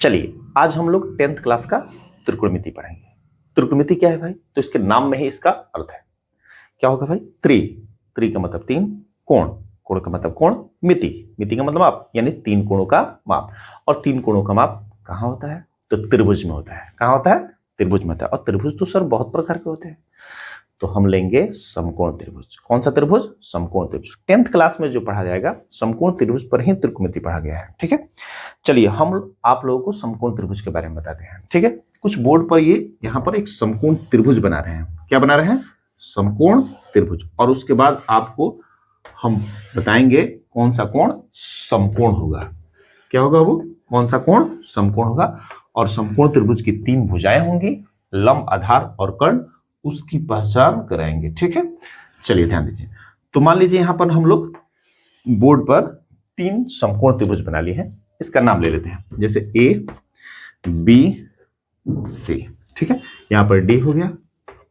चलिए आज हम लोग 10th क्लास का त्रिकोणमिति पढ़ेंगे। त्रिकोणमिति क्या है भाई? तो इसके नाम में ही इसका अर्थ है। क्या होगा भाई? त्रि का मतलब तीन, कोण का मतलब कोण, मिति का मतलब माप, यानी तीन कोणों का माप। और तीन कोणों का माप कहाँ होता है? तो त्रिभुज में होता है। कहाँ होता है? त्रिभुज में होता है। और त्रिभुज तो सर बहुत प्रकार के होते हैं, तो हम लेंगे समकोण त्रिभुज। कौन सा त्रिभुज? समकोण त्रिभुज। 10th क्लास में जो पढ़ा जाएगा समकोण त्रिभुज पर ही त्रिकोणमिति पढ़ा गया है। ठीक है, चलिए हम आप लोगों को समकोण त्रिभुज के बारे में बताते हैं। ठीक है, कुछ बोर्ड पर ये यहाँ पर एक समकोण त्रिभुज बना रहे हैं। क्या बना रहे हैं? समकोण त्रिभुज। और उसके बाद आपको हम बताएंगे कौन सा कोण समकोण होगा। क्या होगा वो? कौन सा कोण समकोण होगा। और समकोण त्रिभुज की तीन भुजाएं होंगी, लंब, आधार और कर्ण, उसकी पहचान कराएंगे। ठीक है, चलिए ध्यान दीजिए। तो मान लीजिए यहां पर हम लोग बोर्ड पर तीन समकोण त्रिभुज बना लिए हैं। इसका नाम ले लेते हैं, जैसे ए बी सी। ठीक है, यहां पर डी हो गया,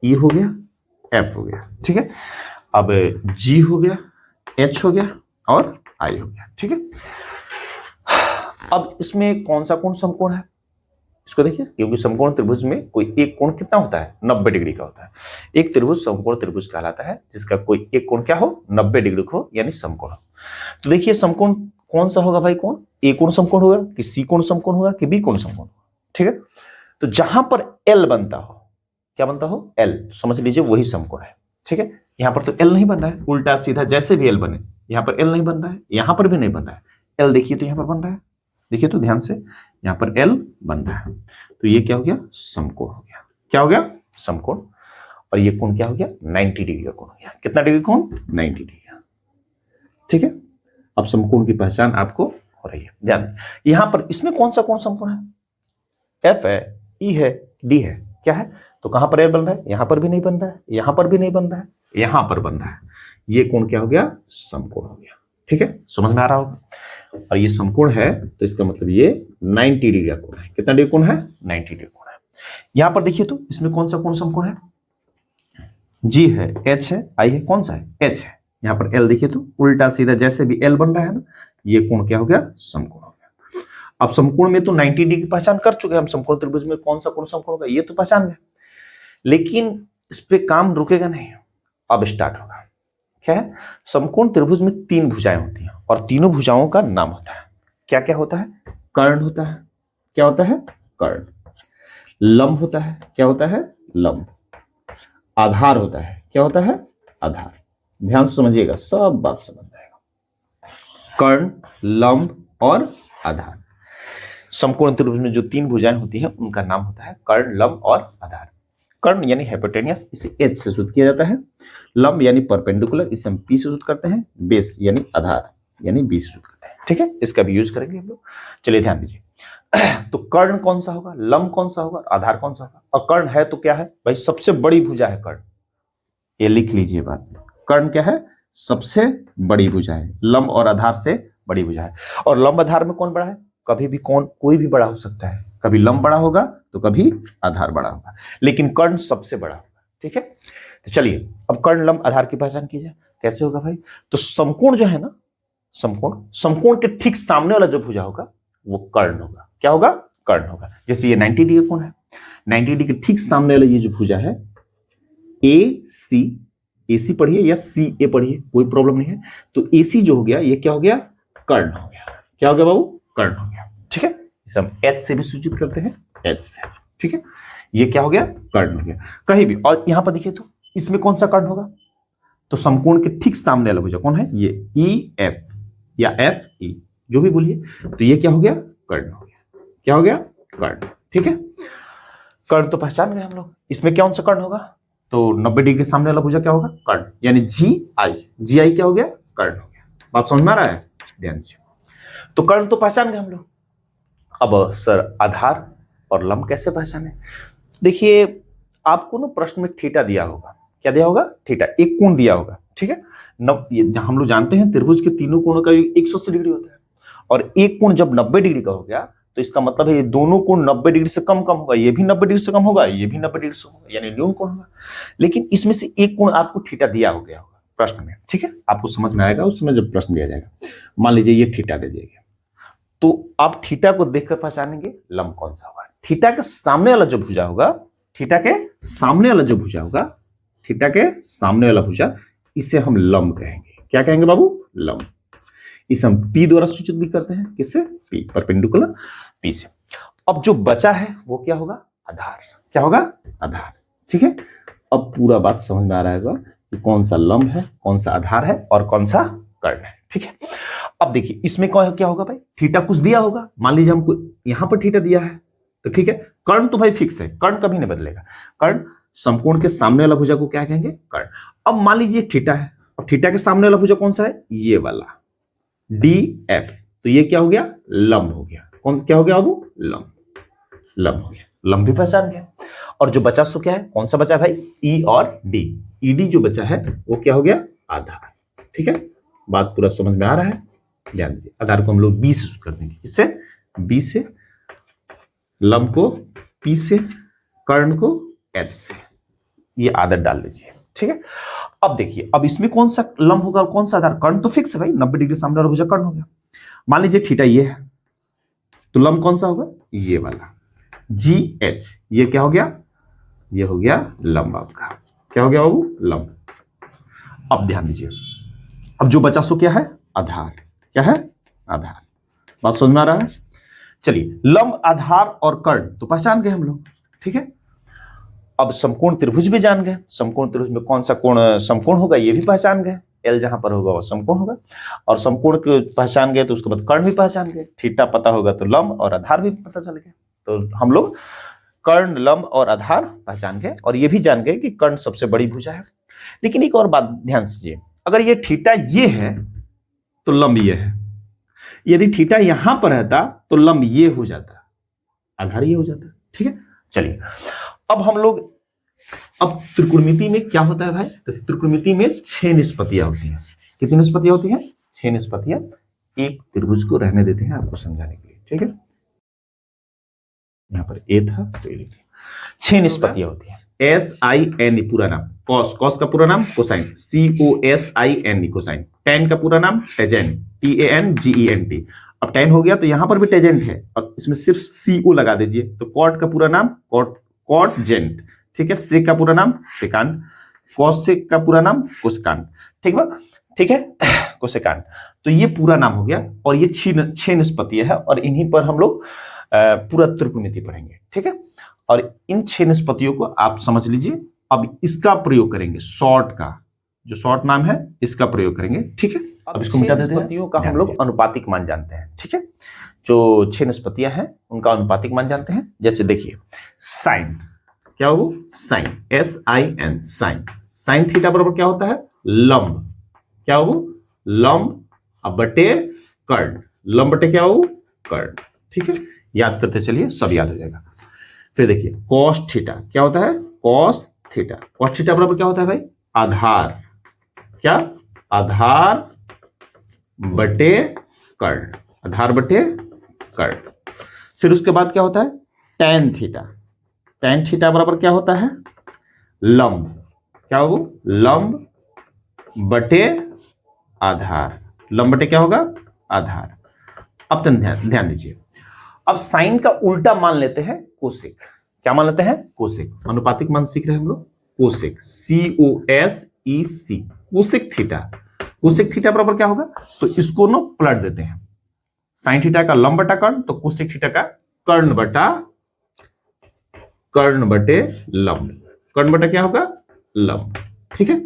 ई हो गया, एफ हो गया। ठीक है, अब जी हो गया, एच हो गया और आई हो गया। ठीक है, अब इसमें कौन सा कोण समकोण है इसको देखिए, क्योंकि समकोण त्रिभुज में कोई एक कोण कितना होता है? 90 डिग्री का होता है। एक त्रिभुज समकोण त्रिभुज कहलाता है जिसका कोई एक कोण क्या हो? 90 डिग्री का हो, यानी समकोण हो। तो देखिए समकोण कौन सा होगा भाई? कोण ए कोण समकोण होगा कि सी कोण समकोण होगा कि बी कोण समकोण होगा? ठीक है, तो जहां पर एल बनता हो, क्या बनता हो? एल, समझ लीजिए वही समकोण है। ठीक है, यहां पर तो एल नहीं बन रहा है, उल्टा सीधा जैसे भी एल बने, यहां पर एल नहीं बन रहा है, यहां पर भी नहीं बन रहा है। एल देखिए तो यहां पर बन रहा है, देखिए तो ध्यान से, यहां पर एल बन रहा है, तो ये क्या हो गया? समकोण हो गया। क्या हो गया? समकोण। और ये कोण क्या हो गया? 90 डिग्री का कोण हो गया। कितना डिग्री कोण? 90 डिग्री का। ठीक है, अब समकोण की पहचान आपको हो रही है। ध्यान दें, यहां पर इसमें कौन सा कोण समकोण है? एफ है, ई है, डी है। क्या है? तो कहां पर एल बन रहा है? यहां पर भी नहीं बन रहा है, यहां पर भी नहीं बन रहा है, यहां पर बन रहा है। ये कोण क्या हो गया? समकोण हो गया। ठीक है, समझ में आ रहा होगा। और ये समकोण है तो इसका मतलब ये 90 डिग्री का कोण है। कितना डिग्री कोण है? 90 डिग्री कोण है। यहां पर देखिए तो इसमें कौन सा कोण समकोण है? जी है, एच है, आई है, कौन सा है? एच है। यहां पर एल देखिए तो उल्टा सीधा जैसे भी एल बन रहा है ना, ये कोण क्या हो गया? समकोण हो गया। अब समकोण में तो 90 डिग्री की पहचान कर चुके हैं हम। समकोण त्रिभुज में कौन सा कोण समकोण होगा ये तो पहचान गए, लेकिन इस पे काम रुकेगा नहीं, अब स्टार्ट होगा। क्या है? समकोण त्रिभुज में तीन भुजाएं होती हैं और तीनों भुजाओं का नाम होता है। क्या क्या होता है? कर्ण होता है। क्या होता है? कर्ण। लंब होता है। क्या होता है? लंब। आधार होता है। क्या होता है? आधार। ध्यान से समझिएगा, सब बात समझ जाएगा। कर्ण, लंब और आधार। समकोण त्रिभुज में जो तीन भुजाएं होती हैं उनका नाम होता है कर्ण, लंब और आधार। कर्ण यानी हाइपोटेनियस, इसे एच से शुद्ध किया जाता है। लंब यानी परपेंडिकुलर, इसे हम पी से शुद्ध करते हैं। बेस यानी आधार यानी बी से शुद्ध करते हैं। ठीक है, इसका भी यूज करेंगे हम लोग। चलिए ध्यान दीजिए। तो कर्ण कौन सा होगा, लंब कौन सा होगा, आधार कौन सा होगा? और कर्ण है तो क्या है भाई? सबसे बड़ी भुजा है कर्ण। ये लिख लीजिए बात, कर्ण क्या है? सबसे बड़ी भुजा है। लंब और आधार से बड़ी भुजा है। और लंब आधार में कौन बड़ा है? कभी भी कौन कोई भी बड़ा हो सकता है, कभी लंब बड़ा होगा तो कभी आधार बड़ा होगा, लेकिन कर्ण सबसे बड़ा होगा। ठीक है, तो चलिए अब कर्ण, लंब, आधार की पहचान कीजिए। कैसे होगा भाई? तो समकोण जो है ना, समकोण के ठीक सामने वाला जो भुजा होगा वो कर्ण होगा। क्या होगा? कर्ण होगा। जैसे ये 90 डिग्री कोण है, 90 डिग्री के ठीक सामने वाला ये जो भुजा है ए सी पढ़िए या सी ए पढ़िए, कोई प्रॉब्लम नहीं है। तो ए सी जो हो गया ये क्या हो गया? कर्ण हो गया। क्या हो गया बाबू? कर्ण हो गया। ठीक है, इसे हम एच से भी सूचित करते हैं, एच से। ठीक है, ये क्या हो गया? कर्ण हो गया कहीं भी। और यहां पर देखिए तो इसमें कौन सा कर्ण होगा? तो समकोण के ठीक सामने वाला भुजा कौन है? ये ई एफ या एफ ई, जो भी बोलिए। तो ये क्या हो गया? कर्ण हो गया। क्या हो गया? कर्ण। ठीक है, कर्ण तो पहचान गए हम लोग। इसमें कौन सा कर्ण होगा? तो 90 डिग्री के सामने वाला भुजा क्या होगा? कर्ण, यानी जी आई क्या हो गया? कर्ण हो गया। बात समझ में आ रहा है? ध्यान से। तो कर्ण तो पहचान गए हम लोग। अब सर आधार और लंब कैसे पहचाने? देखिए आपको ना प्रश्न में थीटा दिया होगा। क्या दिया होगा? थीटा, एक कोण दिया होगा। ठीक है, हम लोग जानते हैं त्रिभुज के तीनों कोणों का 180 डिग्री होता है, और एक कोण जब 90 डिग्री का हो गया तो इसका मतलब है ये दोनों कोण 90 डिग्री से कम होगा, ये भी 90 डिग्री से कम होगा, ये भी 90 डिग्री से होगा, यानी न्यून कोण होगा। लेकिन इसमें से एक कोण आपको थीटा दिया हो गया होगा प्रश्न में। ठीक है, आपको समझ में आएगा उस समय जब प्रश्न दिया जाएगा। मान लीजिए ये थीटा दे दिया गया, तो आप थीटा को देखकर पहचानेंगे लंब कौन सा होगा। थीटा के सामने वाला जो भुजा होगा, थीटा के सामने वाला जो भुजा होगा, थीटा के सामने वाला भुजा, इसे हम लंब कहेंगे। क्या कहेंगे बाबू? लंब। इसे हम P द्वारा सूचित भी करते हैं। किससे? P, परपेंडिकुलर P से। अब जो बचा है वो क्या होगा? आधार। क्या होगा? आधार। ठीक है, अब पूरा बात समझ में आ रहा होगा कि कौन सा लंब है, कौन सा आधार है और कौन सा कर्ण है। ठीक है, अब देखिए इसमें क्या होगा भाई? थीटा कुछ दिया होगा, मान लीजिए हमको यहां पर थीटा दिया है, तो ठीक है, कर्ण तो भाई फिक्स है, कर्ण कभी नहीं बदलेगा। कर्ण समकोण के सामने वाला भुजा को क्या कहेंगे? कर्ण। अब मान लीजिए थीटा है, और थीटा के सामने वाला भुजा कौन सा है? ये वाला DF, तो ये क्या हो गया? लंब हो गया। कौन क्या हो गया बाबू? लंब। लंब हो गया, लंब भी पहचान गया। और जो बचा सो क्या है? कौन सा बचा है भाई? E और D। ED जो बचा है वो क्या हो गया? आधार। ठीक है, बात पूरा समझ में आ रहा है? ध्यान दीजिए, आधार को हम लोग B से कर देंगे। इससे B से, लंब को P से, कर्ण को H से, ये आदत डाल लीजिए। ठीक है, अब देखिए, अब इसमें कौन सा लंब होगा, कौन सा आधार? कर्ण तो फिक्स है भाई, 90 डिग्री सामने वाला भुजा कर्ण हो गया। मान लीजिए थीटा ये है, तो लंब कौन सा होगा? ये वाला GH। ये क्या हो गया? ये हो गया लंब आपका। क्या हो गया बाबू? लंब। अब ध्यान दीजिए, अब जो बचा सो क्या है? आधार। क्या है? आधार। बात समझ में आ रहा है? चलिए, लंब, आधार और कर्ण तो पहचान गए हम लोग। ठीक है, अब समकोण त्रिभुज भी जान गए। समकोण त्रिभुज में कौन सा कोण समकोण होगा ये भी पहचान गए। L जहां पर होगा वो समकोण होगा, और समकोण को पहचान गए तो उसके बाद कर्ण भी पहचान गए। थीटा पता होगा तो लंब और आधार भी पता चल गया। तो हम लोग कर्ण, लंब और आधार पहचान गए, और ये भी जान गए कि कर्ण सबसे बड़ी भुजा है। लेकिन एक और बात ध्यान से, अगर ये थीटा ये है तो लंब ये है, यदि थीटा यहां पर रहता तो लंब ये हो जाता, आधार ये हो जाता। ठीक है, चलिए अब हम लोग, अब त्रिकोणमिति में क्या होता है भाई? तो त्रिकोणमिति में 6 निष्पत्तियां होती हैं। कितनी निष्पत्तियां होती हैं? 6 निष्पत्तियां। एक त्रिभुज को रहने देते हैं आपको समझाने के लिए। ठीक है, यहां पर A था तो ये लिखिए। 6 निष्पत्तियां होती हैं। SIN पूरा नाम, कॉस, कॉस का पूरा नाम कोसाइन, COSIN कोसाइन, टेन का पूरा नाम टेजेंट, TANGENT। अब टेन हो गया तो यहां पर भी टेजेंट है, और इसमें सिर्फ CO लगा दीजिए। तो कॉट का पूरा नाम कॉटजेंट। ठीक है, सेक का पूरा नाम सेकांड, कॉसेक का पूरा नाम कोसेकांड। ठीक है, ठीक है, कोसेकांड। तो ये पूरा नाम हो गया, और ये 6 निष्पत्तियां है, और इन्हीं पर हम लोग पूरा त्रिकोणमिति पढ़ेंगे। ठीक है, और इन 6 निष्पत्तियों को आप समझ लीजिए। अब इसका प्रयोग करेंगे, शॉर्ट का जो शॉर्ट नाम है इसका प्रयोग करेंगे। ठीक है, अब इसको मिटा देते हैं। निष्पत्तियों का हम लोग अनुपातिक मान जानते हैं। ठीक है, जो 6 निष्पत्तियां हैं उनका अनुपातिक मान जानते हैं। जैसे देखिए, साइन, क्या हो? Sine, SIN, sine. Sine theta बराबर क्या होता है? लंब। क्या हो? लंब बटे कर्ण। लंब बटे क्या हो? कर्ण। ठीक है, याद करते चलिए, सब याद हो जाएगा। फिर देखिए, कॉस थीटा क्या होता है? Cos theta. कॉस थीटा बराबर क्या होता है भाई? आधार। क्या? आधार बटे कर्ण। आधार बटे कर्ण। फिर उसके बाद क्या होता है? Tan theta. टैन थीटा बराबर क्या होता है? लंब। क्या हो? लंब बटे आधार। लंब बटे क्या होगा? आधार। अब ध्यान दीजिए, अब साइन का उल्टा मान लेते हैं कोसेक। क्या मान लेते हैं? कोसेक। अनुपातिक मान सीख रहे हैं हम लोग। Cosec, COSEC, cosec theta. Cosec theta बराबर क्या होगा? तो इसको ना पलट देते हैं, साइन थीटा का लंब बटा कर्ण, तो कोसेक थीटा का कर्ण बटे लंब। कर्ण बटा क्या होगा? लंब। ठीक है,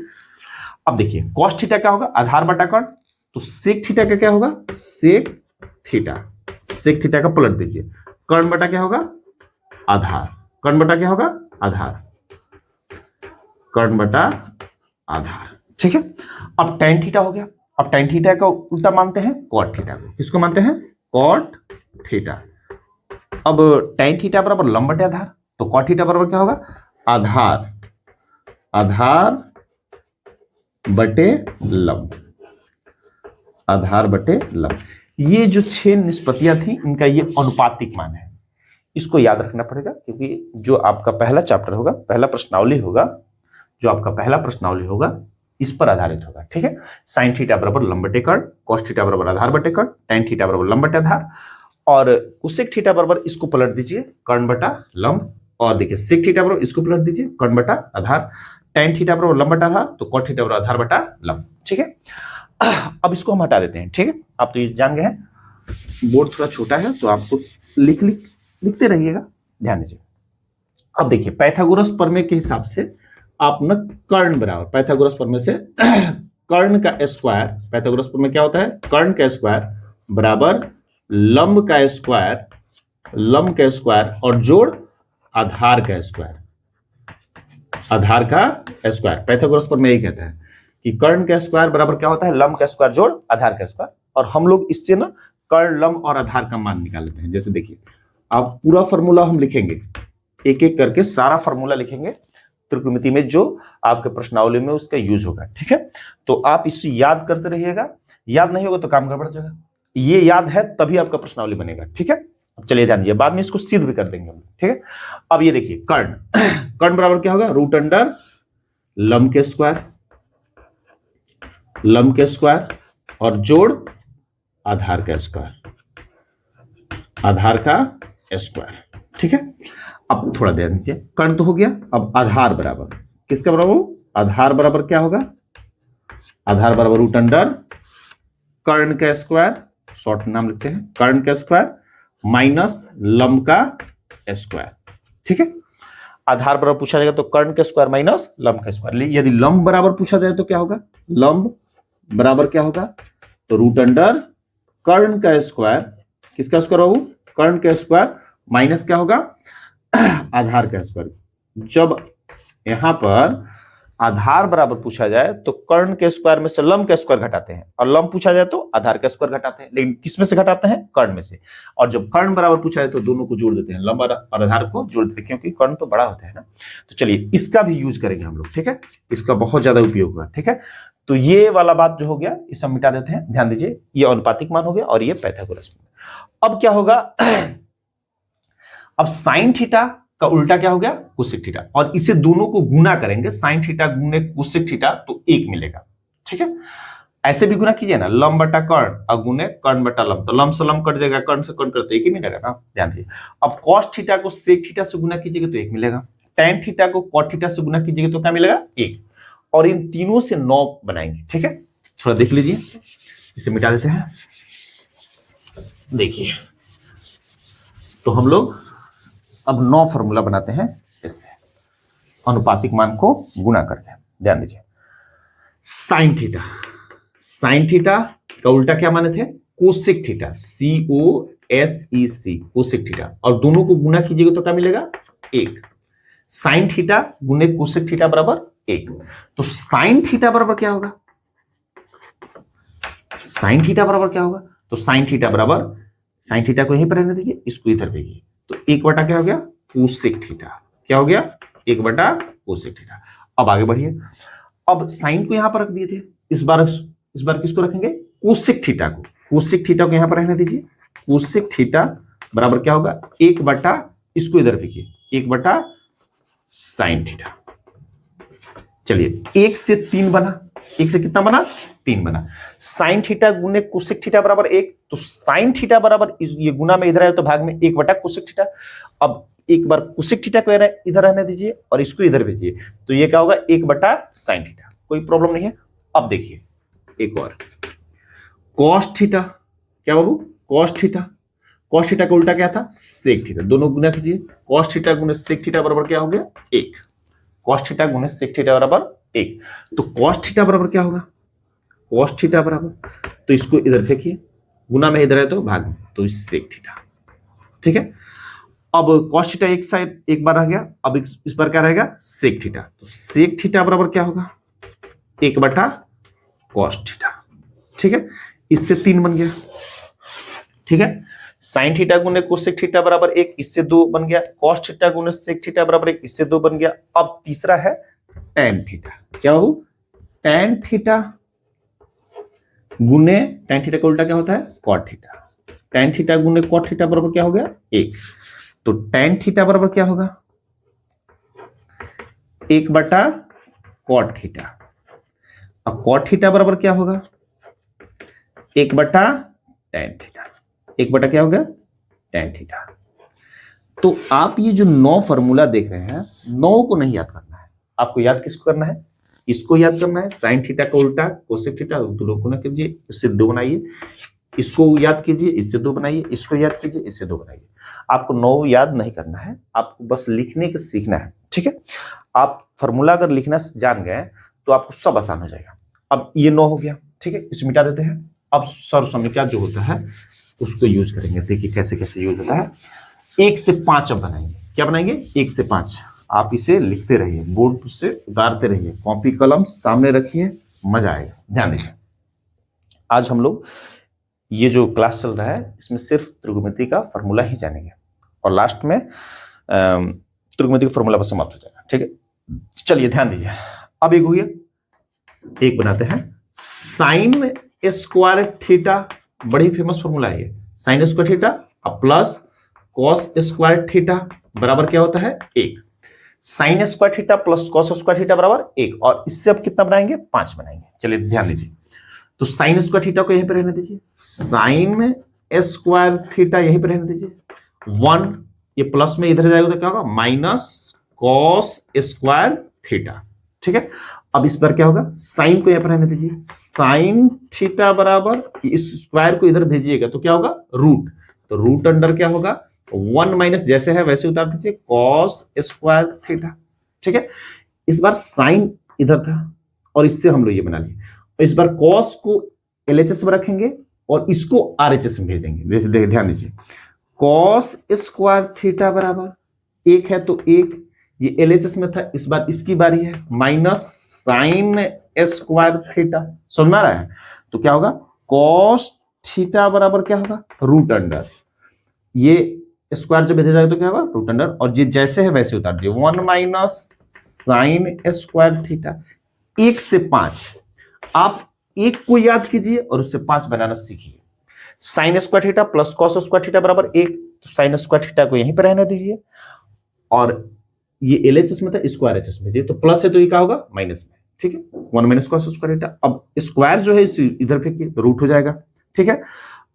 अब देखिए, कॉस थीटा क्या होगा? आधार बटा कर्ण, तो सेक थीटा का क्या होगा? Sec theta. सेक थीटा का पलट दीजिए, कर्ण बटा क्या होगा? आधार। कर्ण बटा क्या होगा? आधार। कर्ण बटा आधार। ठीक है, अब टैन थीटा हो गया। अब टैन थीटा का उल्टा मानते हैं कॉट थीटा को। किसको मानते हैं? Cot theta. अब टैन थीटा बराबर लंब बटे आधार, तो कॉट थीटा बराबर क्या होगा? आधार। आधार बटे लंब। आधार बटे लंब। ये जो 6 निष्पत्तियां थी इनका ये अनुपातिक मान है। इसको याद रखना पड़ेगा, क्योंकि जो आपका पहला चैप्टर होगा, पहला प्रश्नावली होगा, जो आपका पहला प्रश्नावली होगा इस पर आधारित होगा। ठीक है, साइन थीटा बराबर लंब बटे कर्ण, कॉस थीटा बराबर आधार बटे कर्ण, टैन थीटा बराबर लंब बटे आधार, और कुसेक थीटा बराबर इसको पलट दीजिए कर्ण बटा लंब, और देखिए सेक थीटा बराबर इसको पलट दीजिए कर्ण बटा आधार, tan थीटा बराबर लंब बटा आधार, तो cot थीटा बराबर आधार बटा लंब। ठीक है, अब इसको हम हटा देते हैं। ठीक है, आप तो ये जान गए हैं, बोर्ड थोड़ा छोटा है तो आपको लिखते रहिएगा, ध्यान दीजिए। अब देखिए पाइथागोरस प्रमेय के हिसाब से आप न कर्ण बराबर पाइथागोरस प्रमेय से कर्ण का स्क्वायर, पाइथागोरस प्रमेय क्या होता है, कर्ण का स्क्वायर बराबर लंब का स्क्वायर और जोड़ आधार का स्क्वायर, आधार का स्क्वायर। पाइथागोरस प्रमेय यही कहता है कि कर्ण का स्क्वायर बराबर क्या होता है, लंब का स्क्वायर जोड़ आधार का स्क्वायर। और हम लोग इससे ना कर्ण, लंब और आधार का मान निकाल लेते हैं। जैसे देखिए आप पूरा फॉर्मूला हम लिखेंगे, एक एक करके सारा फॉर्मूला लिखेंगे त्रिकोणमिति में जो आपके प्रश्नावली में उसका यूज होगा। ठीक है, तो आप इसे याद करते रहिएगा, याद नहीं होगा तो काम गड़बड़ जाएगा, ये याद है तभी आपका प्रश्नावली बनेगा। ठीक है, अब चलिए ध्यान दीजिए, बाद में इसको सिद्ध भी कर देंगे हम। ठीक है, अब ये देखिए कर्ण, कर्ण बराबर क्या होगा, रूट अंडर लंब के स्क्वायर और जोड़ आधार का स्क्वायर। ठीक है, अब थोड़ा ध्यान दीजिए, कर्ण तो हो गया, अब आधार बराबर किसका बराबर, आधार बराबर क्या होगा, आधार बराबर रूट अंडर कर्ण का स्क्वायर, शॉर्ट नाम लिखते हैं, कर्ण का स्क्वायर माइनस लंब का स्क्वायर। ठीक है, आधार बराबर पूछा जाएगा तो कर्ण का स्क्वायर माइनस लंब का स्क्वायर। यदि लंब बराबर पूछा जाए तो क्या होगा, लंब बराबर क्या होगा, तो रूट अंडर कर्ण का स्क्वायर, किसका स्क्वायर बाबू, कर्ण का स्क्वायर माइनस क्या होगा, आधार का स्क्वायर। जब यहां पर आधार बराबर पूछा जाए तो कर्ण के स्क्वायर में से लंब का स्क्वायर घटाते हैं, और लंब पूछा जाए तो आधार का स्क्वायर घटाते हैं, लेकिन किस में से घटाते हैं, कर्ण में से। और जब कर्ण बराबर पूछा जाए तो दोनों को जोड़ देते हैं, लंब और आधार को जोड़ देते हैं, क्योंकि कर्ण तो बड़ा होता है ना। तो चलिए इसका भी यूज करेंगे हम लोग। ठीक है, इसका बहुत ज्यादा उपयोग हुआ। ठीक है, तो ये वाला बात जो हो गया इसे हम मिटा देते हैं। ध्यान दीजिए, ये अनुपातिक मान हो गया और ये पाइथागोरस। अब क्या होगा, अब साइन थीटा का उल्टा क्या हो गया, कोसेक थीटा, और इसे दोनों को गुना करेंगे, साइन थीटा गुने कोसेक थीटा तो 1 मिलेगा। ठीक है, ऐसे भी गुना कीजिए ना, लंब बटा कर्ण और गुने कर्ण बटा लंब, तो लंब से लंब कट जाएगा, कर्ण से कर्ण करते 1 ही मिलेगा ना। ध्यान दीजिए, अब कॉस थीटा को सेक थीटा से गुना कीजिएगा तो 1 मिलेगा, टैन थीटा को कॉट थीटा से गुना कीजिएगा तो क्या मिलेगा, 1, और इन तीनों से 9 बनाएंगे। ठीक है, थोड़ा देख लीजिए, इसे मिटा देते हैं। देखिए तो हम लोग अब 9 फॉर्मूला बनाते हैं इससे, अनुपातिक मान को गुना करके। ध्यान दीजिए, साइन थीटा का उल्टा क्या माने थे, cosec theta, COSEC, cosec theta, और दोनों को गुना कीजिएगा तो क्या मिलेगा, 1। साइन थीटा गुने कोसेक थीटा बराबर 1, तो साइन थीटा बराबर क्या होगा, साइन थीटा बराबर क्या होगा, तो साइन थीटा बराबर, साइन थीटा को यहीं पर रहने दीजिए, इसको इधर भेजिए, तो 1 बटा क्या हो गया, कोसेक थीटा, क्या हो गया, 1 बटा कोसेक थीटा। अब आगे बढ़िए, अब साइन को यहां पर रख दिए थे, इस बार किसको रखेंगे, कोसेक थीटा को, कोसेक थीटा को यहां पर रहने दीजिए, कोसेक थीटा बराबर क्या होगा, 1 बटा, इसको इधर भेजिए, 1 बटा साइन थीटा। चलिए 1 से 3 बना, 1 से कितना बना, 3 बना। साइन थीटा गुने कोसेक थीटा बराबर 1, तो साइन थीटा बराबर, ये गुना में इधर आए तो भाग में 1 बटा कोसेक थीटा। अब एक बार कोसेक थीटा को इधर रहने दीजिए और इसको इधर भेजिए, तो ये क्या होगा, 1 बटा साइन थीटा, कोई प्रॉब्लम नहीं है। अब देखिए एक और, कॉस थीटा, क्या बाबू, कॉस थीटा, कॉस थीटा का उल्टा क्या था, सेक थीटा, दोनों गुना कीजिए, कॉस थीटा गुने सेक थीटा बराबर क्या हो गया, 1, कॉस थीटा गुने सेक थीटा बराबर 1, तो कॉस थीटा बराबर क्या होगा, कॉस थीटा बराबर, तो इसको इधर फेंकिए, गुना में इधर है तो भाग में, तो सेक थीटा। ठीक है, अब कॉस थीटा एक साइड एक बार रह गया, अब इस बार क्या रहेगा, सेक थीटा, तो सेक थीटा बराबर क्या होगा, 1 बटा कॉस थीटा। ठीक है, इससे 3 बन गया। ठीक है, साइन थीटा गुने कोसेक थीटा बराबर 1, इससे 2 बन गया, कॉस थीटा गुने सेक थीटा बराबर 1, इससे 2 बन गया। अब तीसरा है टैन थीटा, क्या बाबू, टैन थीटा गुने, टैन थीटा का उल्टा क्या होता है, कॉट थीटा, टैन थीटा गुने कॉट थीटा बराबर क्या हो गया, 1, तो टैन थीटा बराबर क्या होगा, 1 बटा कॉट थीटा, अब कॉट थीटा बराबर क्या होगा, 1 बटा टैन थीटा, 1 बटा क्या हो गया tan थीटा। तो आप ये जो 9 फॉर्मूला देख रहे हैं, 9 को नहीं याद करना है, आपको याद किसको करना है? इसको याद करना है, sin थीटा का उल्टा कोसेक थीटा, दोनों को ना कीजिए, इससे 2 बनाइए, इसको याद कीजिए, इससे 2 बनाइए, इसको याद कीजिए, इससे 2 बनाइए। आपको 9 याद नहीं करना है, आपको बस लिखने का सीखना है, ठीक है। आप फॉर्मूला अगर लिखना जान गए तो आपको सब आसान हो जाएगा। अब ये 9 हो गया, ठीक है, इसे मिटा देते हैं। अब सर्वसमीकरण जो होता है उसको यूज करेंगे। देखिए कैसे कैसे यूज होता है। 1 से 5 अब बनाएंगे। क्या बनाएंगे? 1 से 5। आप इसे लिखते रहिए, बोर्ड से उतारते रहिए, कॉपी कलम सामने रखिए, मजा आएगा। ध्यान दीजिए, आज हम लोग ये जो क्लास चल रहा है इसमें सिर्फ त्रिकोणमिति का फॉर्मूला ही जानेंगे और लास्ट में त्रिकोणमिति का फॉर्मूला बस समाप्त हो जाएगा, ठीक है। चलिए ध्यान दीजिए। अब एक हो गया, एक बनाते हैं साइन स्क्वायर थीटा, बड़ी फेमस फॉर्मूला है ये। Sign square theta plus cos square theta बराबर क्या होता है? 1। Sign square theta plus cos square theta बराबर 1। और इससे अब कितना बनाएंगे? 5 बनाएंगे। चलिए ध्यान दीजिए, तो साइन स्क्वायर थीटा को यहीं पे रहने दीजिए, साइन स्क्वायर थीटा यहीं पे रहने दीजिए। 1 ये प्लस में इधर जाएगा तो क्या होगा? माइनस कॉस स्क्वायर थीटा, ठीक है। अब इस पर क्या होगा? साइन को यहां पर रहने दीजिए, साइन थीटा बराबर, इस स्क्वायर को इधर भेजिएगा तो क्या होगा? रूट। तो रूट अंडर क्या होगा? 1 माइनस जैसे है वैसे उतार दीजिए, कॉस स्क्वायर थीटा, ठीक है। इस बार साइन इधर था और इससे हम लोग ये बना लिए। इस बार कॉस को एलएचएस में रखेंगे और इसको आरएचएस में भेज देंगे। जैसे ध्यान दीजिए, कॉस स्क्वायर थीटा बराबर 1 है तो 1, ये एलएचएस में था, इस बार इसकी बारी है, माइनस साइन स्क्वायर थीटा। समझ में आ रहा है? तो क्या होगा? कॉस थीटा बराबर क्या होगा? रूट अंडर, ये स्क्वायर जो भेजा जाएगा तो क्या होगा? रूट अंडर, और ये जैसे है वैसे उतार दिए, 1 माइनस साइन स्क्वायर थीटा। 1 से 5 आप 1 को याद कीजिए और उससे 5 बनाना सीखिए। Sign square theta plus cos square theta बराबर 1, तो साइन स्क्वायर थीटा को यहीं पर रहने दीजिए और ये एलएचएस में था, इसको आरएचएस में दीजिए, तो प्लस है तो ये क्या होगा? माइनस में, ठीक है। 1 माइनस कॉस स्क्वायर थीटा। अब स्क्वायर जो है इधर फेंकिए तो रूट हो जाएगा, ठीक है।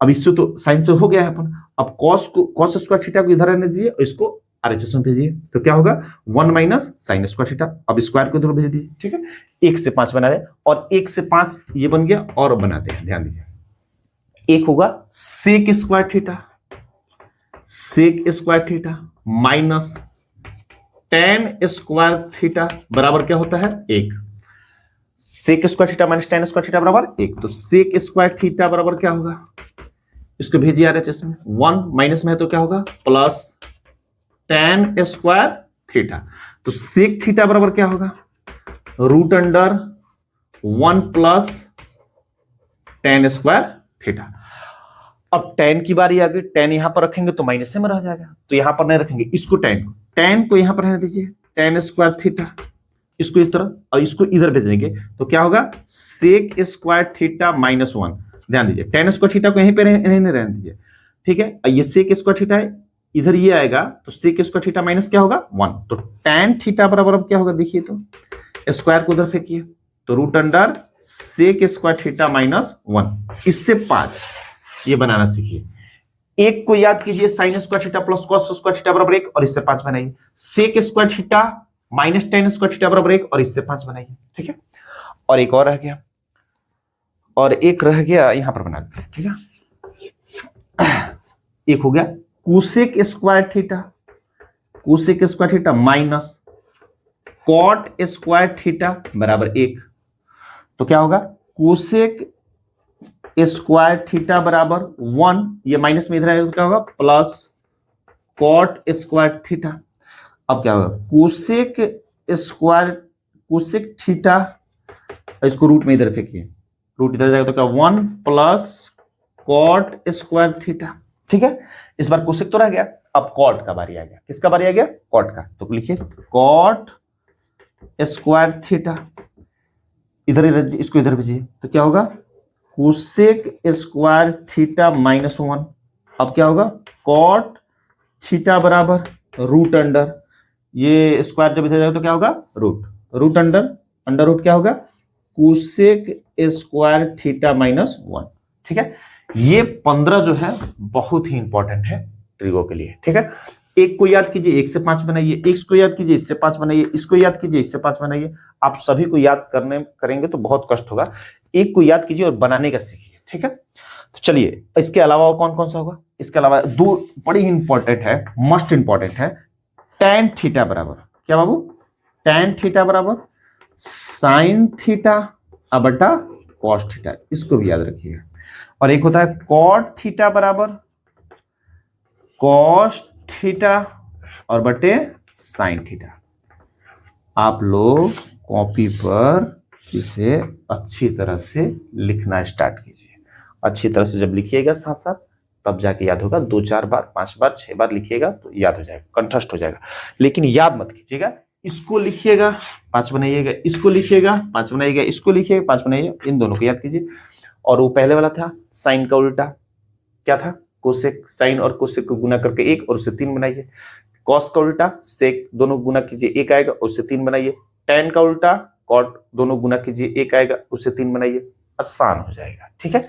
अब इससे तो साइन से हो गया है अपन। अब कॉस स्क्वायर थीटा को इधर रहने दीजिए और इसको आरएचएस में भेजिए, तो क्या होगा? 1 माइनस साइन स्क्वायर थीटा। अब स्क्वायर को इधर भेज दीजिए, ठीक है। 1 से 5 बना दे और 1 से 5 ये बन गया और बनाते हैं, ध्यान दीजिए। एक होगा sec square theta, sec square theta minus tan square theta बराबर क्या होता है? 1। Sec square theta minus tan square theta बराबर 1, तो सेक स्क्वायर थीटा बराबर क्या होगा? इसको भेजिए आरएचएस में, 1 माइनस में है तो क्या होगा? Plus tan square theta. तो सेक थीटा बराबर क्या होगा? Root under 1 plus tan square theta. अब टेन की बारी आ गई, टेन यहां पर रखेंगे तो माइनस में रह जाएगा, तो यहां पर नहीं रखेंगे, इसको टेन को यहां पर रहने दीजिए, टेन स्क्वायर थीटा, इसको इस तरह और इसको इधर भेज देंगे तो क्या होगा? Sec square theta minus 1। ध्यान दीजिए, टेन स्क्वायर थीटा को यहीं पे रहने दीजिए, ठीक है। ये सेक स्क्वायर थीटा है, इधर ये आएगा तो सेक स्क्वायर थीटा माइनस क्या होगा? 1। तो टेन थीटा बराबर अब क्या होगा? देखिए तो स्क्वायर को उधर फेंकिए तो root under sec square theta minus 1। इससे 5 ये बनाना सीखिए। 1 को याद कीजिए, sine square theta plus cos square theta बराबर 1 और इससे 5 बनाइए। Sec square theta minus tan square theta बराबर 1 और इससे 5 बनाइए, ठीक है। और एक और रह गया, और एक रह गया यहां पर बना देते हैं, ठीक है। एक हो गया cosec square theta, cosec square theta minus cot square theta बराबर 1, तो क्या होगा? कोसेक स्क्वायर थीटा बराबर 1, ये माइनस में इधर आएगा तो क्या होगा? Plus cot square theta. अब क्या होगा? कोसेक थीटा, इसको रूट में इधर फेंकिए, रूट इधर जाएगा तो क्या? 1 प्लस कॉट स्क्वायर थीटा, ठीक है। इस बार कोसेक तो रह गया, अब कॉट का बारी आ गया। किसका बारी आ गया? कॉट का। तो लिखिए कॉट स्क्वायर थीटा, इधर इसको इधर भेजिए तो क्या होगा? Cosec square theta minus 1। अब क्या होगा? कॉट थीटा बराबर रूट अंडर, ये स्क्वायर जब इधर जाएगा तो क्या होगा? रूट अंडर रूट क्या होगा? कोसेक स्क्वायर थीटा माइनस 1, ठीक है। ये 15 जो है बहुत ही इंपॉर्टेंट है, ट्रिगो के लिए, ठीक है। एक को याद कीजिए, 1 से 5 बनाइए, एक को याद कीजिए, इससे 5 बनाइए, इसको याद कीजिए, इससे 5 बनाइए। आप सभी को याद करेंगे तो बहुत कष्ट होगा। एक को याद कीजिए और बनाने का सीखिए, ठीक है। तो चलिए, इसके अलावा और कौन कौन सा होगा? इसके अलावा दो बड़ी इंपॉर्टेंट है, मस्ट इंपॉर्टेंट है। tan थीटा बराबर क्या बाबू? tan थीटा बराबर sin थीटा बटा cos थीटा, इसको भी याद रखिएगा। और एक होता है cot थीटा बराबर cos थीटा और बटे sin थीटा। आप लोग कॉपी पर इसे अच्छी तरह से लिखना स्टार्ट कीजिए। अच्छी तरह से जब लिखिएगा साथ साथ, तब जाके याद होगा। 2-4 बार, 5 बार, 6 बार लिखिएगा तो याद हो जाएगा, कंठस्थ हो जाएगा। लेकिन याद मत कीजिएगा, इसको लिखिएगा 5 बनाइएगा, इसको लिखिएगा 5 बनाइएगा, इसको लिखिएगा 5 बनाइएगा, इन दोनों को याद कीजिए। और वो पहले वाला था साइन का उल्टा, क्या था? कोसेक। साइन और कोसेक को गुना करके 1 और उससे 3 बनाइए। कॉस का उल्टा सेक, दोनों गुना कीजिए 1 आएगा, उससे 3 बनाइए। टैन का उल्टा कॉट, दोनों गुना कीजिए 1 आएगा, उससे 3 बनाइए। आसान हो जाएगा, ठीक है।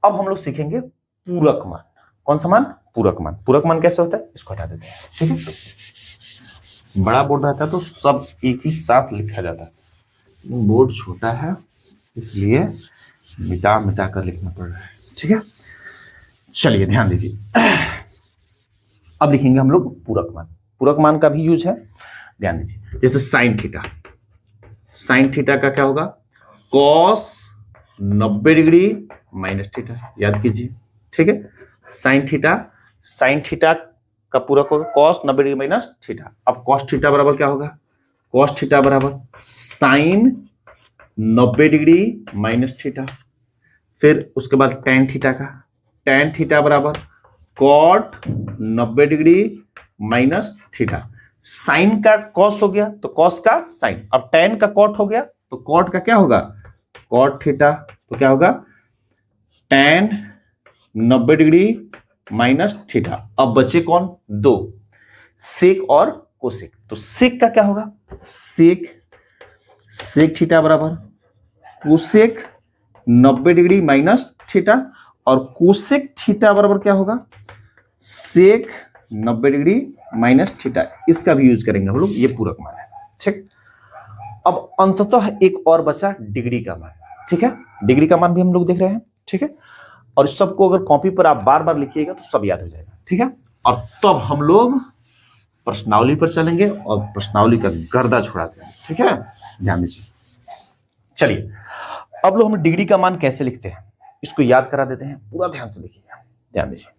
अब हम लोग सीखेंगे पूरक मान। कौन सा मान? पूरक मान। पूरक मान कैसे होता है, इसको हटा देते हैं, ठीक है। बड़ा बोर्ड रहता है तो सब एक ही साथ लिखा जाता है, बोर्ड छोटा है इसलिए मिटा मिटा कर लिखना पड़ रहा है, ठीक है। चलिए ध्यान दीजिए, अब लिखेंगे हम लोग पूरक मान। पूरक मान का भी यूज है, ध्यान दीजिए। जैसे साइन थीटा, साइन थीटा का क्या होगा? कॉस 90 डिग्री माइनस थीटा, याद कीजिए, ठीक है। साइन थीटा का पूरक होगा कॉस 90 डिग्री माइनस थीटा। अब कॉस थीटा बराबर क्या होगा? कॉस थीटा बराबर साइन 90 डिग्री माइनस थीटा। फिर उसके बाद टैन थीटा का, टैन थीटा बराबर cot 90 degree minus theta. Sine का कॉस हो गया तो कॉस का साइन, अब टैन का कॉट हो गया तो कॉट का क्या होगा? Cot theta. तो क्या होगा? Tan 90 degree minus theta. अब बचे कौन? 2, सेक और कोसेक। तो सेक का क्या होगा? सेक थीटा बराबर कोसेक 90 डिग्री माइनस थीटा। और कोसेक थीटा बराबर क्या होगा? सेक 90 डिग्री माइनस थीटा। इसका भी यूज करेंगे हम लोग, ये पूरक मान है, ठीक। अब अंततः एक और बचा डिग्री का मान, ठीक है। डिग्री का मान भी हम लोग देख रहे हैं, ठीक है। और इस सबको अगर कॉपी पर आप बार बार लिखिएगा तो सब याद हो जाएगा, ठीक है। और तब हम लोग प्रश्नावली पर चलेंगे और प्रश्नावली का गर्दा छुड़ाते हैं, ठीक है। ध्यान दीजिए। चलिए, अब लोग हम डिग्री का मान कैसे लिखते हैं इसको याद करा देते हैं। पूरा ध्यान से देखिएगा, ध्यान दीजिए।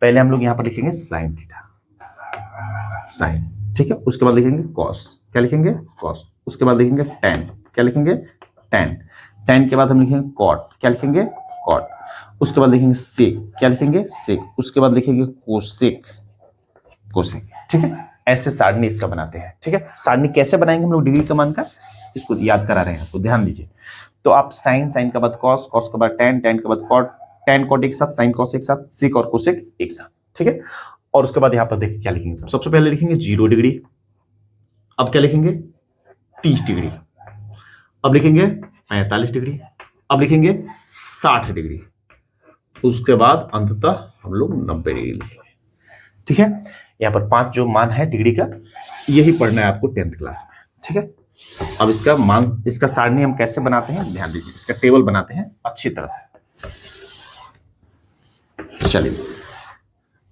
पहले हम लोग यहां पर लिखेंगे साइन थीटा, साइन, ठीक है। उसके बाद लिखेंगे कॉस, क्या लिखेंगे? कॉस। उसके बाद लिखेंगे टैन, क्या लिखेंगे? टैन। टैन के बाद हम लिखेंगे कॉट, क्या लिखेंगे? कॉट। उसके बाद लिखेंगे सेक, क्या लिखेंगे? सेक। उसके बाद लिखेंगे कोसेक, कोसेक, ठीक है। ऐसे सारणी इसका बनाते हैं, ठीक है। सारणी कैसे बनाएंगे हम लोग डिग्री का मान का, इसको याद करा रहे हैं आपको, ध्यान दीजिए। तो आप साइन, साइन के बाद कॉस, कॉस के बाद टैन, टैन के बाद कॉट, टैन कॉट एक साथ, साइन कॉस एक साथ, सेक और कोसेक एक साथ, ठीक है। और उसके बाद यहां पर देखिए क्या लिखेंगे। सबसे पहले लिखेंगे 0 डिग्री। अब क्या लिखेंगे? 30 डिग्री। अब लिखेंगे 45 डिग्री। अब लिखेंगे 60 डिग्री। उसके बाद अंततः हम लोग 90 डिग्री लिखेंगे, ठीक है। यहां पर 5 जो मान है डिग्री का, यही पढ़ना है आपको 10th क्लास में, ठीक है। अब इसका मान, इसका सारणी हम कैसे बनाते हैं ध्यान दीजिए। इसका टेबल बनाते हैं अच्छी तरह से। चलिए,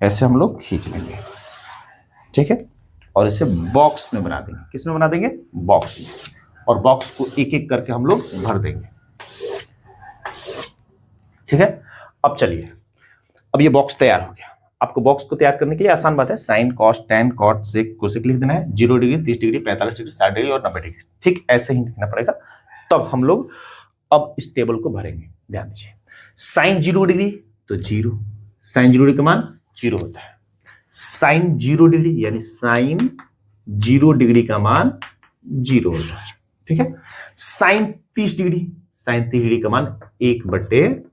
ऐसे हम लोग खींच लेंगे, ठीक है। और इसे बॉक्स में बना देंगे। किस में बना देंगे? बॉक्स में। और बॉक्स को एक एक करके हम लोग भर देंगे, ठीक है। अब चलिए, अब ये बॉक्स तैयार हो गया। आपको बॉक्स को तैयार करने के लिए आसान बात है, sine cos tan cot sec cosec लिख देना है। 0 डिग्री, 30 डिग्री, 45 डिग्री, 60 डिग्री और 90 डिग्री, ठीक ऐसे ही लिखना पड़ेगा। तब हम लोग अब इस टेबल को भरेंगे, ध्यान दीजिए। साइन 0 डिग्री तो 0, साइन 0 डिग्री का मान 0 होता है। साइन 0 डिग्री यानी साइन 0 डिग्री का मान 0 होता है, ठीक है। साइन 30 डिग्री, साइन 30 डिग्री का मान 1/2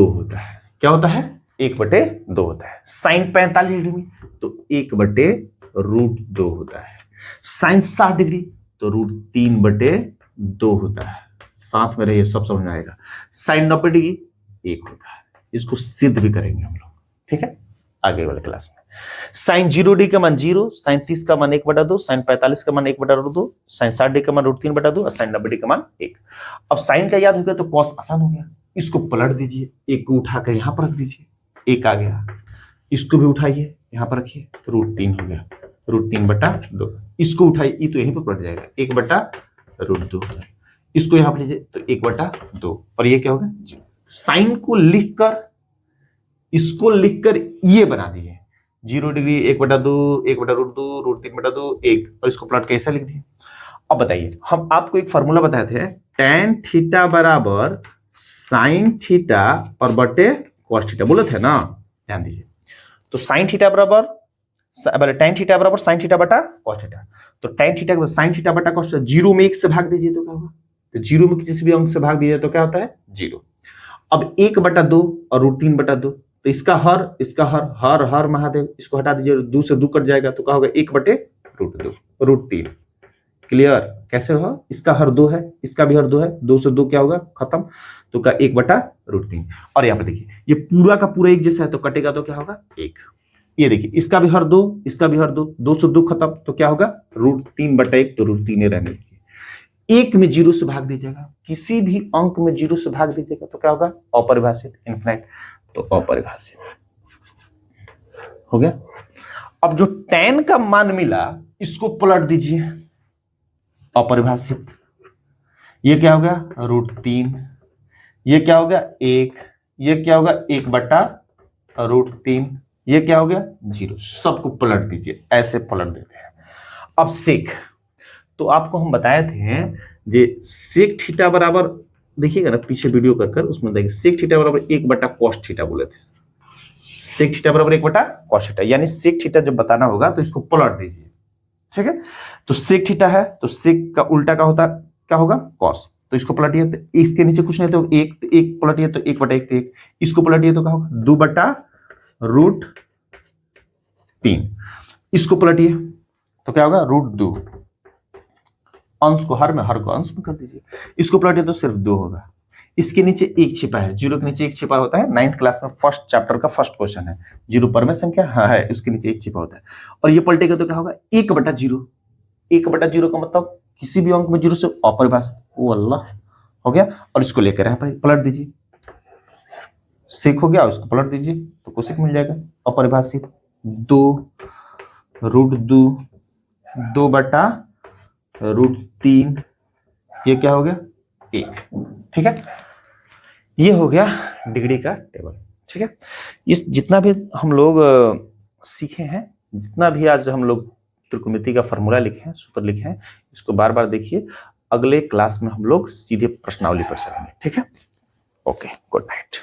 होता है। क्या होता है? 1/2 होता है। साइन 45 डिग्री में तो 1/√2 होता है। साइन 60 डिग्री तो √3/2 होता है। साथ में रहिए, सब समझ में आएगा। साइन 90 डिग्री 1 होता है। इसको सिद्ध भी करेंगे हम लोग, ठीक है। आगे वाले क्लास में। साइन 0 डिग्री का मान 0, साइन 30 का मान 1/2, साइन 45 का मान 1/2, साइन 60 डिग्री का मान √3/2 और साइन 90 डिग्री का मान 1। अब साइन का याद हो गया तो कॉस आसान हो गया, इसको पलट दीजिए, एक को उठाकर यहां पर रख दीजिए, एक आ गया, इसको भी उठाइए यहां पर रखिए तो √3 हो गया, √3/2। इसको उठाइए, ये तो यहीं पर पलट जाएगा, 1/√2। इसको यहां पर लीजिए तो 1/2 और ये क्या होगा, साइन को लिखकर, इसको लिखकर ये बना दिए 0 डिग्री 1/2, 1/√2, √3/2, 1 और इसको प्लॉट कैसे लिख दिए। अब बताइए, हम आपको एक फॉर्मूला बताए थे, tan थीटा बराबर साइन थीटा और बटे कॉस थीटा बोले थे ना, ध्यान दीजिए। तो साइन थीटा बराबर tan थीटा बराबर साइन थीटा बटा कॉस थीटा, तो tan थीटा साइन थीटा बटा कॉस थीटा 0 में 1 से भाग दीजिए तो क्या होगा, तो 0 में किसी भी अंक से भाग दीजिए तो क्या होता है 0। अब 1/2 और √3/2, तो इसका हर महादेव, इसको हटा दीजिए, 2 से 2 कट जाएगा तो क्या होगा 1/√2 √3। क्लियर, कैसे हो, इसका हर 2 है, इसका भी हर 2 है, 2 से 2 क्या होगा खत्म, तो का 1/√3। और यहाँ पे देखिए ये पूरा का पूरा एक जैसा है तो कटेगा तो क्या होगा 1। ये देखिए इसका भी हर 2, इसका भी हर 2, 2 से 2 खत्म तो क्या होगा √3/1, तो √3 ही रहने दीजिए। 1 में 0 से भाग दीजिएगा, किसी भी अंक में 0 से भाग दीजिएगा तो क्या होगा अपरिभाषित, इनफिनिट, तो अपरिभाषित हो गया। अब जो tan का मान मिला इसको पलट दीजिए, अपरिभाषित, ये क्या हो गया √3, ये क्या हो गया 1, ये क्या होगा 1/√3, ये क्या हो गया 0, सबको पलट दीजिए, ऐसे पलट देते हैं। अब सेक, तो आपको हम बताए थे जे सेक थीटा बराबर, देखिएगा ना पीछे वीडियो कर उसमें देखिए, सेक थीटा बराबर 1/cos थीटा बोले थे, सेक थीटा बराबर 1/cos थीटा, यानी सेक थीटा जब बताना होगा तो इसको पलट दीजिए, ठीक है। तो सेक थीटा है तो सेक का उल्टा का होता क्या होगा cos, तो इसको पलटिए तो इसके नीचे कुछ नहीं तो 1 पलटिए तो 1/1 तो 1, इसको पलटिए तो क्या होगा 2/√3, इसको पलटिए तो क्या होगा √2, अंश को हर में, हर को अंश में कर दीजिए, इसको पलटिए तो सिर्फ 2 होगा, इसके नीचे 1 छिपा है, 0 के नीचे 1 छिपा होता है, 9th क्लास में फर्स्ट चैप्टर का फर्स्ट क्वेश्चन है, 0 परमेय संख्या हाँ है, उसके नीचे 1 छिपा होता है, और ये पलटेगा तो क्या होगा 1/0, 1/0 का मतलब किसी भी अंक में 0 से अपरिभाषित, ओ अल्लाह हो गया, और इसको लेकर यहाँ पर पलट दीजिए, सेक हो गया, उसको पलट दीजिए तो कोसेक मिल जाएगा अपरिभाषित, 2√2, 2/√3, ये क्या हो गया 1, ठीक है। ये हो गया डिग्री का टेबल, ठीक है। इस जितना भी हम लोग सीखे हैं, जितना भी आज हम लोग त्रिकोणमिति का फॉर्मूला लिखे हैं, सूत्र लिखे हैं, इसको बार बार देखिए, अगले क्लास में हम लोग सीधे प्रश्नावली पर चलेंगे, ठीक है। Okay, good night.